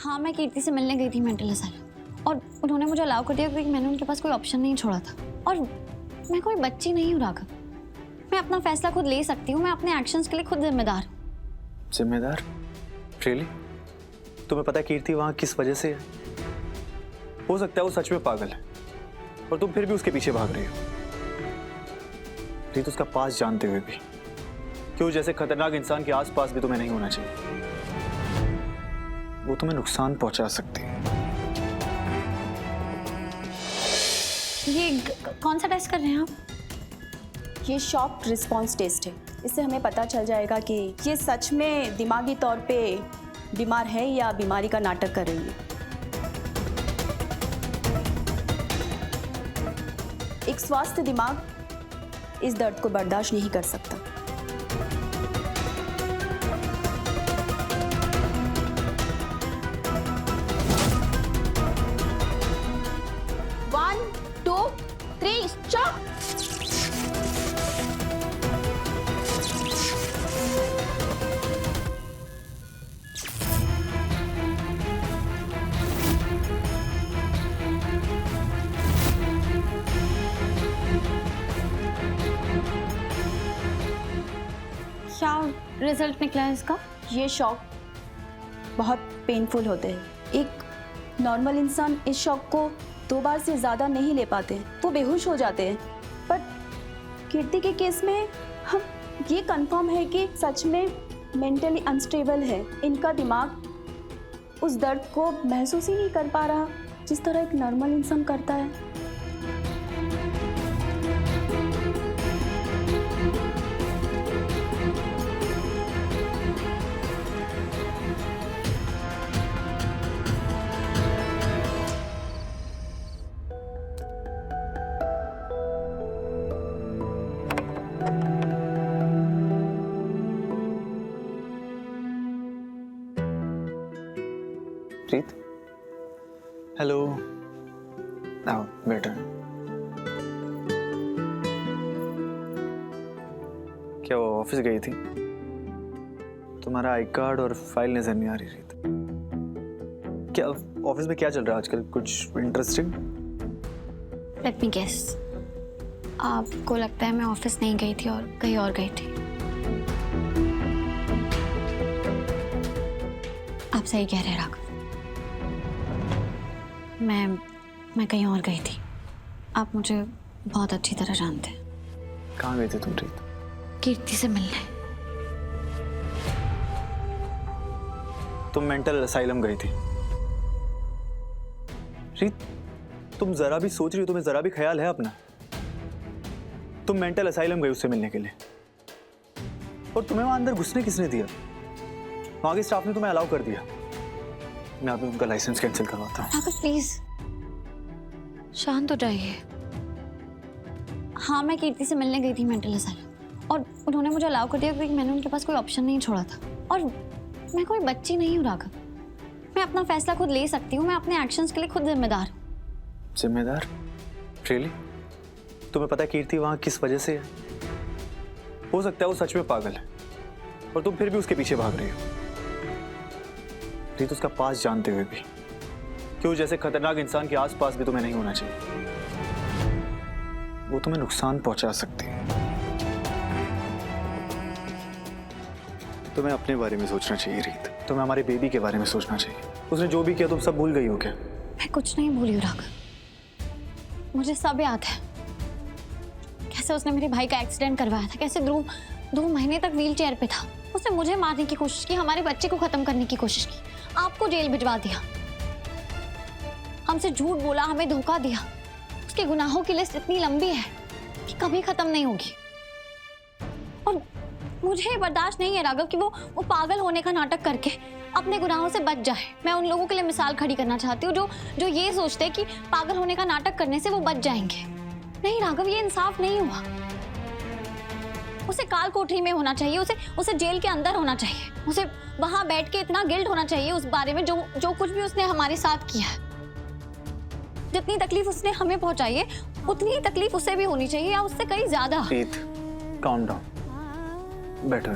हाँ, मैं कीर्ति से मिलने गई थी मेंटल असाइलम और उन्होंने मुझे अलाउ कर दिया क्योंकि मैंने उनके पास कोई ऑप्शन नहीं छोड़ा था। और मैं कोई बच्ची नहीं हूँ राघव, मैं अपना फैसला खुद ले सकती हूँ, मैं अपने एक्शंस के लिए खुद जिम्मेदार हूँ। जिम्मेदार? रियली? तुम्हें पता है कीर्ति वहां किस वजह से है? हो सकता है वो सच में पागल है और तुम फिर भी उसके पीछे भाग रही हो। रीत, उसका पास जानते हुए भी कि वो जैसे खतरनाक इंसान के आसपास भी तुम्हें नहीं होना चाहिए। वो तुम्हें नुकसान पहुंचा सकती है। ये कौन सा टेस्ट कर रहे हैं आप? ये शॉक रिस्पॉन्स टेस्ट है। इससे हमें पता चल जाएगा कि ये सच में दिमागी तौर पे बीमार है या बीमारी का नाटक कर रही है। एक स्वस्थ दिमाग इस दर्द को बर्दाश्त नहीं कर सकता। One, two, three, stop! क्या रिजल्ट निकला है इसका? ये शॉक बहुत पेनफुल होते हैं। एक नॉर्मल इंसान इस शॉक को 2 बार से ज़्यादा नहीं ले पाते, वो बेहोश हो जाते हैं। पर कीर्ति के केस में हम ये कंफर्म है कि सच में मेंटली अनस्टेबल है। इनका दिमाग उस दर्द को महसूस ही नहीं कर पा रहा जिस तरह एक नॉर्मल इंसान करता है। रीत, हेलो। आओ बेटा। क्या वो ऑफिस गई थी? तुम्हारा आई कार्ड और फाइल नजर नहीं आ रही रीत। क्या ऑफिस में क्या चल रहा है आजकल? कुछ इंटरेस्टिंग? लेट मी गेस, आपको लगता है मैं ऑफिस नहीं गई थी और कहीं और गई थी? आप सही कह रहे हैं राघव, मैं कहीं और गई थी। आप मुझे बहुत अच्छी तरह जानते हैं। कहाँ गई थी तुम रीत? कीर्ति से मिलने। तुम मेंटल असाइलम गई थी रीत? तुम जरा भी सोच रही हो? तुम्हें जरा भी ख्याल है अपना? तुम मेंटल असाइलम गई उससे मिलने के लिए और तुम्हें वहां अंदर घुसने किसने दिया? वहां के स्टाफ ने तुम्हें अलाउ कर दिया। मैं अभी उनका लाइसेंस कैंसिल करवाता हूँ। राघव प्लीज शांत हो जाइए। हाँ, मैं कीर्ति से मिलने गई थी मेंटल असाइलम और उन्होंने मुझे अलाउ कर दिया क्योंकि मैंने उनके पास कोई ऑप्शन नहीं छोड़ा था। और मैं कोई बच्ची नहीं हूँ राघव, मैं अपना फैसला खुद ले सकती हूँ, मैं अपने एक्शंस के लिए खुद जिम्मेदार हूँ। जिम्मेदार? रियली? तुम्हें पता है कीर्ति वहां किस वजह से है? हो सकता है वो सच में पागल है और तुम फिर भी उसके पीछे भाग रही हो। रीत, उसका पास जानते हुए भी कि वो जैसे खतरनाक इंसान के आसपास भी तुम्हें नहीं होना चाहिए। वो तुम्हें नुकसान पहुंचा सकती है। तुम्हें अपने बारे में सोचना चाहिए रीत। तुम्हें हमारे बेबी के बारे में सोचना चाहिए। उसने जो भी किया तुम सब भूल गई हो क्या? मैं कुछ नहीं भूली हूँ राघव, मुझे सब याद है। कैसे उसने मेरे भाई का एक्सीडेंट करवाया था, कैसे दो महीने तक व्हील चेयर पे था। उसने मुझे मारने की कोशिश की, हमारे बच्चे को खत्म करने की कोशिश की, आपको जेल भिजवा दिया, हमसे झूठ बोला, हमें धोखा दिया। उसके गुनाहों की लिस्ट इतनी लंबी है कि कभी खत्म नहीं होगी। और मुझे बर्दाश्त नहीं है राघव कि वो पागल होने का नाटक करके अपने गुनाहों से बच जाए। मैं उन लोगों के लिए मिसाल खड़ी करना चाहती हूँ जो ये सोचते हैं कि पागल होने का नाटक करने से वो बच जाएंगे। नहीं राघव, ये इंसाफ नहीं हुआ। उसे काल कोठरी में होना चाहिए, उसे जेल के अंदर होना चाहिए, उसे वहां बैठ के इतना गिल्ट होना चाहिए उस बारे में जो कुछ भी उसने हमारे साथ किया है। जितनी तकलीफ उसने हमें पहुंचाई है उतनी ही तकलीफ उसे भी होनी चाहिए या उससे कहीं ज्यादा। रीत, calm down। बैठो।